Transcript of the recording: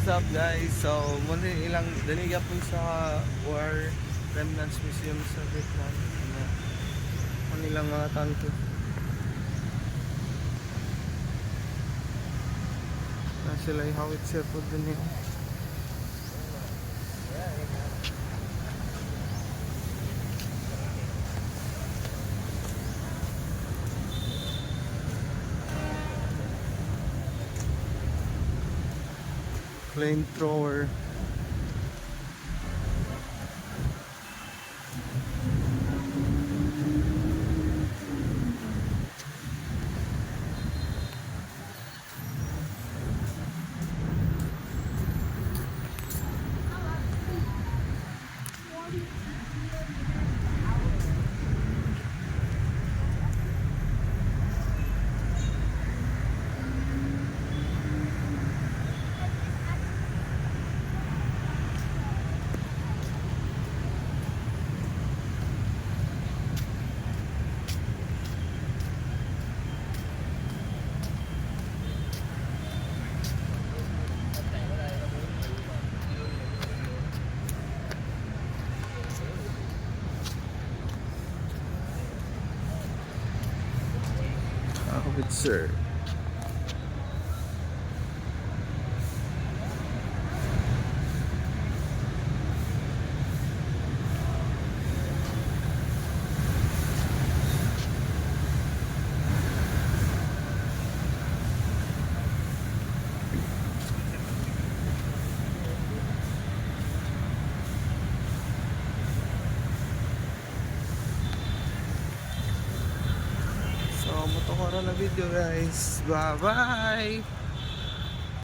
What's up guys? So, muna ilang daniga po sa War Remnants Museum sa Vietnam. Muna ilang mga tanto. Na sila ihawit siya po dun yun. Flamethrower. Sir. So, moto ko na video guys. Bye bye.